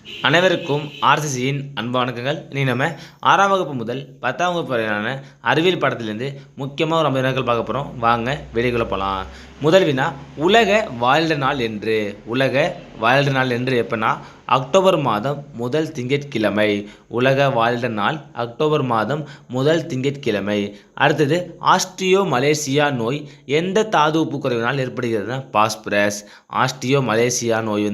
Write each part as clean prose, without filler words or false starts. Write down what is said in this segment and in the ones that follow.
அனைவருக்கும் ஆர்சிசியின் அன்பு வணக்கங்கள். இன்றைக்கி நம்ம 6ஆம் வகுப்பு முதல் 10ஆம் வகுப்பு வரையிலான அறிவியல் பாடத்திலேருந்து முக்கியமாக ஒரு 50 வினாக்கள் பார்க்க போகிறோம். வாங்க வீடியோக்குள்ளே போகலாம். முதல் வினா, உலக வாழ்ந்த நாள் என்று. உலக வாழ்ந்த நாள் என்று எப்போனா அக்டோபர் மாதம் முதல் திங்கட்கிழமை. உலக வாழ்ந்த நாள் அக்டோபர் மாதம் முதல் திங்கட்கிழமை. அடுத்தது, ஆஸ்ட்ரியோ மலேசியா நோய் எந்த தாது உப்பு குறைவினால் ஏற்படுகிறதுனா பாஸ்பரஸ். ஆஸ்ட்ரியோ மலேசியா நோய்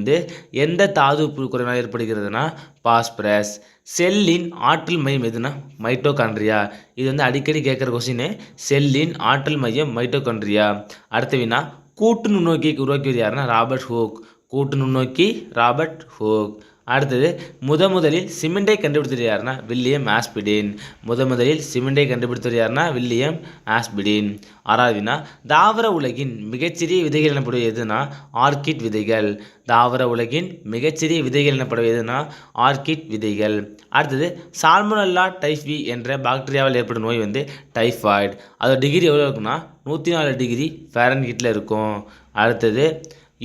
எந்த தாது உப்பு குறைவினால் ஏற்படுகிறதுனா பாஸ்பரஸ். செல்லின் ஆற்றல் மையம் எதுனா மைட்டோகாண்ட்ரியா. இது அடிக்கடி கேட்குற கொஸ்டின். செல்லின் ஆற்றல் மையம் மைட்டோகாண்ட்ரியா. அடுத்த வினா, கூட்டு நுண்ணோக்கியை உருவாக்கியது யாருன்னா ராபர்ட் ஹூக். கூட்டு நுண்ணோக்கி ராபர்ட் ஹூக். அடுத்தது, முதலில் சிமெண்டை கண்டுபிடித்தது யாருன்னா வில்லியம் ஆஸ்பிடின். முதலில் சிமெண்டை கண்டுபிடித்தது யாருன்னா வில்லியம் ஆஸ்பிடின். 6வது வினா, தாவர உலகின் மிகச்சிறிய விதைகள் எனப்படுவது எதுனா ஆர்கிட் விதைகள். தாவர உலகின் மிகச்சிறிய விதைகள் எனப்படுவது எதுனா ஆர்கிட் விதைகள். அடுத்தது, சால்மோனெல்லா டைஃபி என்ற பாக்டீரியாவில் ஏற்படும் நோய் டைஃபாய்டு. அதோட டிகிரி எவ்வளோ இருக்குன்னா 104 டிகிரி ஃபாரன்ஹீட்டில் இருக்கும். அடுத்தது,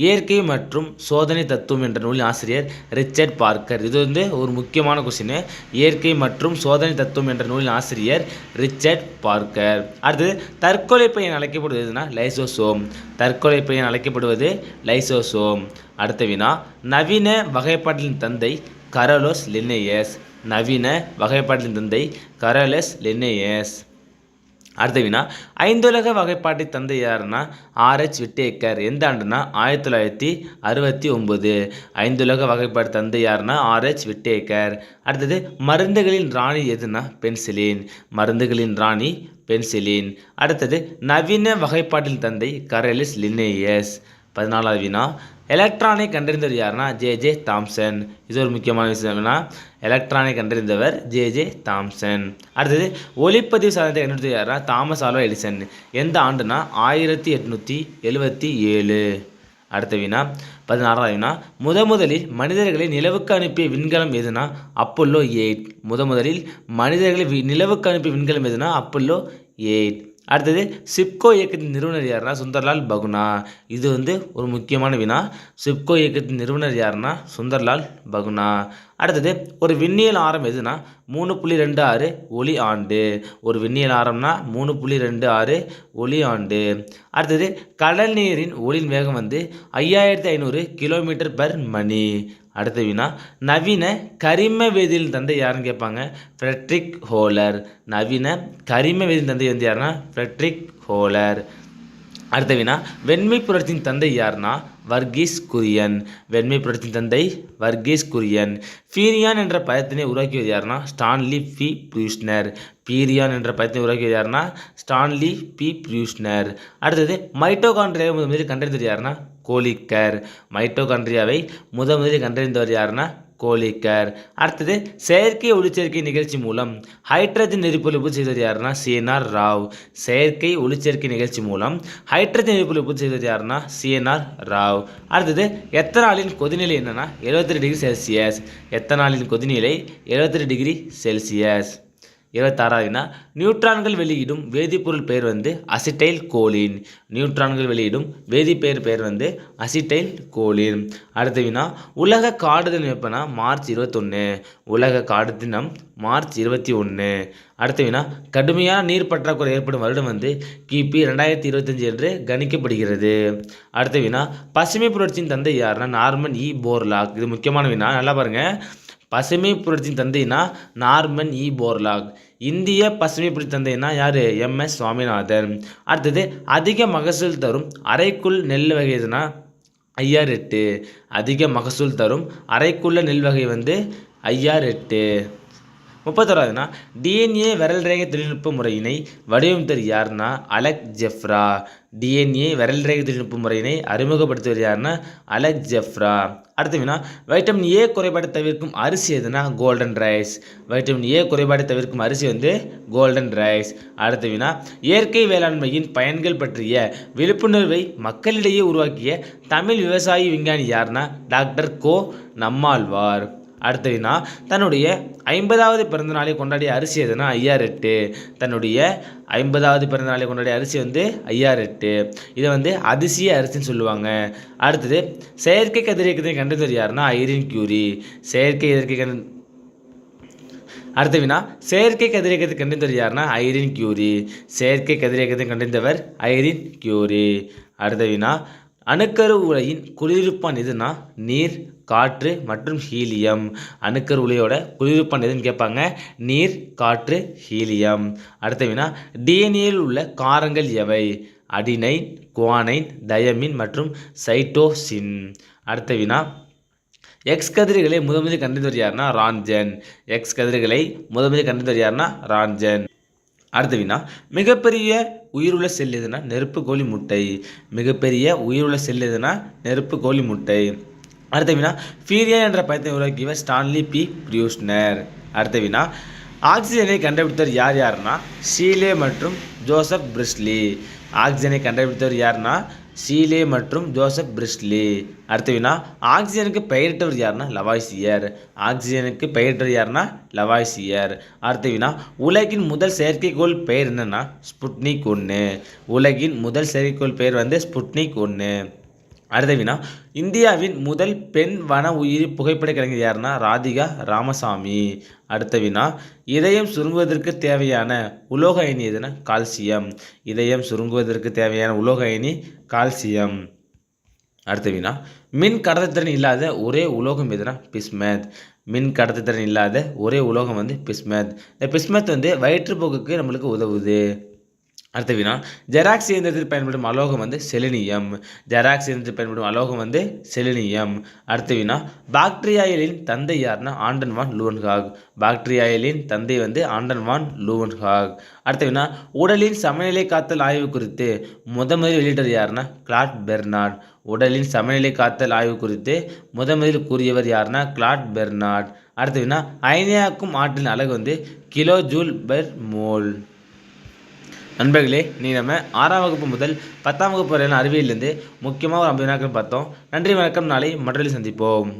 இயற்கை மற்றும் சோதனை தத்துவம் என்ற நூலின் ஆசிரியர் ரிச்சர்ட் பார்க்கர். இது ஒரு முக்கியமான கொஸ்டின். இயற்கை மற்றும் சோதனை தத்துவம் என்ற நூலின் ஆசிரியர் ரிச்சர்ட் பார்க்கர். அடுத்தது, தற்கொலை பையன் அழைக்கப்படுவது எதுனா லைசோசோம். தற்கொலை பையன் அழைக்கப்படுவது லைசோசோம். அடுத்த வினா, நவீன வகைப்பாட்டின் தந்தை கரோலஸ் லின்னேயஸ். நவீன வகைப்பாட்டின் தந்தை கரோலஸ் லின்னேயஸ். அடுத்த வினா, ஐந்துலக வகைப்பாட்டை தந்தை யாருன்னா ஆர்ஹெச் விட்டேக்கர். எந்த ஆண்டுனா 1969. ஐந்துலக வகைப்பாட்டு தந்தை யாருன்னா ஆர்ஹெச் விட்டேக்கர். அடுத்தது, மருந்துகளின் ராணி எதுனா பென்சிலின். மருந்துகளின் ராணி பென்சிலின். அடுத்தது, நவீன வகைப்பாட்டின் தந்தை கரோலஸ் லின்னேயஸ். 14வது வினா, எலக்ட்ரானை கண்டறிந்தவர் யாருன்னா ஜே தாம்சன். இது ஒரு முக்கியமான விஷயம்னா எலக்ட்ரானை கண்டறிந்தவர் ஜே தாம்சன். அடுத்தது, ஒளிப்பதிவு சாதனத்தை கண்டுபிடித்தவர் யாருன்னா தாமஸ் ஆல்வா எடிசன். எந்த ஆண்டுனா 1877. அடுத்த வினா, 16வது வினா, முதலில் மனிதர்களை நிலவுக்கு அனுப்பிய விண்கலம் எதுனா அப்போலோ 8. முதலில் மனிதர்களை நிலவுக்கு அனுப்பிய விண்கலம் எதுனா அப்போலோ 8. அடுத்தது, சிப்கோ இயக்கத்தின் நிறுவனர் யாருன்னா சுந்தர்லால் பகுனா. இது ஒரு முக்கியமான வினா. சிப்கோ இயக்கத்தின் நிறுவனர் யாருன்னா சுந்தர்லால் பகுனா. அடுத்தது, ஒரு விண்ணியல் ஆரம் எதுனா 3.26 ஒளி ஆண்டு. ஒரு விண்ணியல் ஆரம்னா 3.26 ஒளி ஆண்டு. அடுத்தது, கடல் நீரின் ஒளியின் வேகம் 5500 km/மணி. அடுத்த வினா, நவீன கரிம வேதியியல் தந்தை யாருன்னு கேட்பாங்க ஃப்ரெட்ரிக் ஹோலர். நவீன கரிம வேதியியல் தந்தை யாருன்னா ஃப்ரெட்ரிக் ஹோலர். அடுத்த வினா, வெண்மை புரட்சியின் தந்தை யாருன்னா வர்கீஸ் குரியன். வெண்மை புரட்சியின் தந்தை வர்கீஸ் குரியன். பீரியான் என்ற பயத்தினை உருவாக்கியது யாருன்னா ஸ்டான்லி பி ப்ரூஸ்னர். பீரியான் என்ற பயத்தினை உருவாக்கியது யாருன்னா ஸ்டான்லி பி ப்ரூஸ்னர். அடுத்தது, மைட்டோகாண்ட்ரியாவை முதலில் கண்டறிந்தது யாருன்னா கோலிக்கர். மைட்டோகாண்ட்ரியாவை முதலில் கண்டறிந்தவர் யாருன்னா கோலிக்கர். அடுத்தது, செயற்கை ஒளிச்சேர்க்கை நிகழ்ச்சி மூலம் ஹைட்ரஜன் எரிபொருள் உற்பத்தி செய்தது யாருன்னா CNR ராவ். செயற்கை ஒளிச்சேர்க்கை நிகழ்ச்சி மூலம் ஹைட்ரஜன் எரிபொருள் உற்பத்தி செய்தது யாருன்னா CNR ராவ். அடுத்தது, எத்தனாலின் கொதிநிலை என்னன்னா 72 டிகிரி செல்சியஸ். எத்தனாலின் கொதிநிலை 72 டிகிரி செல்சியஸ். 26வது வினா, நியூட்ரான்கள் வெளியிடும் வேதிப்பொருள் பெயர் அசிட்டைல் கோலின். நியூட்ரான்கள் வெளியிடும் வேதிப்பெயர் பெயர் அசிட்டைல் கோலின். அடுத்த வினா, உலக காடு தினம் எப்போனா மார்ச் 21. உலக காடு தினம் மார்ச் 21. அடுத்த வினா, கடுமையான நீர் பற்றாக்குறை ஏற்படும் வருடம் கிபி 2025 என்று கணிக்கப்படுகிறது. அடுத்த வினா, பசுமை புரட்சியின் தந்தை யாருன்னா நார்மன் இ போர்லாக். இது முக்கியமான வினா, நல்லா பாருங்க. பசுமை புரட்சியின் தந்தைனா நார்மன் இ போர்லாக். இந்திய பசுமை புரட்சி தந்தைனா யார்? MS சுவாமிநாதன். அடுத்தது, அதிக மகசூல் தரும் அரைக்குள் நெல் வகை எதுனா IR8. அதிக மகசூல் தரும் அரைக்குள்ள நெல் வகை IR8. 31வது, DNA விரல் ரேகை தொழில்நுட்ப முறையினை வடிவமைத்தவர் யாருன்னா அலெக் ஜெஃப்ரா. DNA விரல் ரேகை தொழில்நுட்ப முறையினை அறிமுகப்படுத்துவது யாருன்னா அலெக் ஜெஃப்ரா. அடுத்த வினா, வைட்டமின் A குறைபாடு தவிர்க்கும் அரிசி எதுனா கோல்டன் ரைஸ். வைட்டமின் A குறைபாடு தவிர்க்கும் அரிசி கோல்டன் ரைஸ். அடுத்த வினா, இயற்கை வேளாண்மையின் பயன்கள் பற்றிய விழிப்புணர்வை மக்களிடையே உருவாக்கிய தமிழ் விவசாயி விஞ்ஞானி யாருன்னா டாக்டர் கோ நம்மாழ்வார். அடுத்த வினா, தன்னுடைய 50வது பிறந்த நாளை கொண்டாடிய அரிசி எதுனா ஐயாரெட்டு. தன்னுடைய 50வது பிறந்த நாளை கொண்டாடிய அரிசி வந்து ஐயாரெட்டு. இதை வந்து அதிசய அரிசின்னு சொல்லுவாங்க. அடுத்தது, செயற்கை கதிரியக்கத்தை கண்டறிந்தவர் யாருன்னா ஐரின் கியூரி. அடுத்த வினா, செயற்கை கதிரியக்கத்தை கண்டறிந்தவர் யாருன்னா ஐரின் கியூரி. செயற்கை கதிரியக்கத்தை கண்டறிந்தவர் ஐரின் கியூரி. அடுத்த வினா, அணுக்கரு உலையின் குளிர்விப்பான் எதுனா நீர், காற்று மற்றும் ஹீலியம். அணுக்கரு உலையோட குளிர்விப்பான் எதுன்னு கேட்பாங்க, நீர், காற்று, ஹீலியம். அடுத்த வினா, டிஎன்ஏயில் உள்ள காரங்கள் எவை? அடினைன், குவானைன், தயமின் மற்றும் சைட்டோசின். அடுத்த வினா, எக்ஸ் கதிர்களை முதலில் கண்டறிந்தவர் யாருன்னா ரான்ஜன். எக்ஸ் கதிர்களை முதலில் கண்டறிந்தவர் யாருன்னா ரான்ஜன். அடுத்த வினா, மிகப்பெரிய உயிருள்ள செல் எதுனா நெருப்பு கோழி முட்டை. மிகப்பெரிய உயிருள்ள செல் எதுனா நெருப்பு கோழி முட்டை. அடுத்த வினா, ஃபீரியா என்ற பயத்தை உருவாக்கியவர் ஸ்டான்லி பி பிரியூஸ்னர். அடுத்த வினா, ஆக்சிஜனை கண்டுபிடித்தவர் யாருன்னா ஷீலே மற்றும் ஜோசப் பிரிஸ்லி. ஆக்சிஜனை கண்டுபிடித்தவர் யாருன்னா ஷீலே மற்றும் ஜோசப் பிரிஸ்லி. அடுத்த வினா, ஆக்சிஜனுக்கு பெயரிட்டவர் யாருன்னா லவாய்சியர். ஆக்சிஜனுக்கு பெயரிட்டவர் யாருன்னா லவாய்சியர். அடுத்த வினா, உலகின் முதல் செயற்கைக்கோள் பெயர் என்னன்னா ஸ்புட்னிக் 1. உலகின் முதல் செயற்கைக்கோள் பெயர் வந்து ஸ்புட்னிக் 1. அடுத்த வினா, இந்தியாவின் முதல் பெண் வன உயிரி புகைப்பட கலைஞர் யாருன்னா ராதிகா ராமசாமி. அடுத்த வினா, இதயம் சுருங்குவதற்கு தேவையான உலோக அயனி எதுனா கால்சியம். இதயம் சுருங்குவதற்கு தேவையான உலோக அயனி கால்சியம். அடுத்த வினா, மின் கடத்துத்திறன் இல்லாத ஒரே உலோகம் எதுனா பிஸ்மத். மின் கடத்துத்திறன் இல்லாத ஒரே உலோகம் வந்து பிஸ்மத். இந்த பிஸ்மத் வந்து வயிற்றுப்போக்குக்கு நம்மளுக்கு உதவுது. அடுத்த வினா, ஜெராக்ஸ் இயந்திரத்தில் பயன்படும் அலோகம் வந்து செலினியம். ஜெராக்ஸ் இயந்திரத்தில் பயன்படும் அலோகம் வந்து செலினியம். அடுத்த வினா, பாக்டீரியாயலின் தந்தை யாருன்னா ஆண்டன் வான் லூவன்ஹாக். பாக்டீரியாயலின் தந்தை வந்து ஆண்டன் வான் லூவன்ஹாக். அடுத்த வினா, உடலின் சமநிலை காத்தல் ஆய்வு குறித்து முதலில் வெளியிட்டவர் யாருன்னா கிளாட் பெர்னார்ட். உடலின் சமநிலை காத்தல் ஆய்வு குறித்து முதலில் கூறியவர் யாருன்னா கிளாட் பெர்னார்ட். அடுத்த வினா, அயனியாக்கும் ஆற்றலின் அலகு வந்து கிலோ ஜூல் பெர் மோல். நண்பர்களே, நீ நம்ம 6ஆம் வகுப்பு முதல் 10ஆம் வகுப்பு வரையான அறிவியலிருந்து முக்கியமாக ஒரு 50 வினாக்கள் பார்த்தோம். நன்றி, வணக்கம். நாளை மற்றொரு சந்திப்போம்.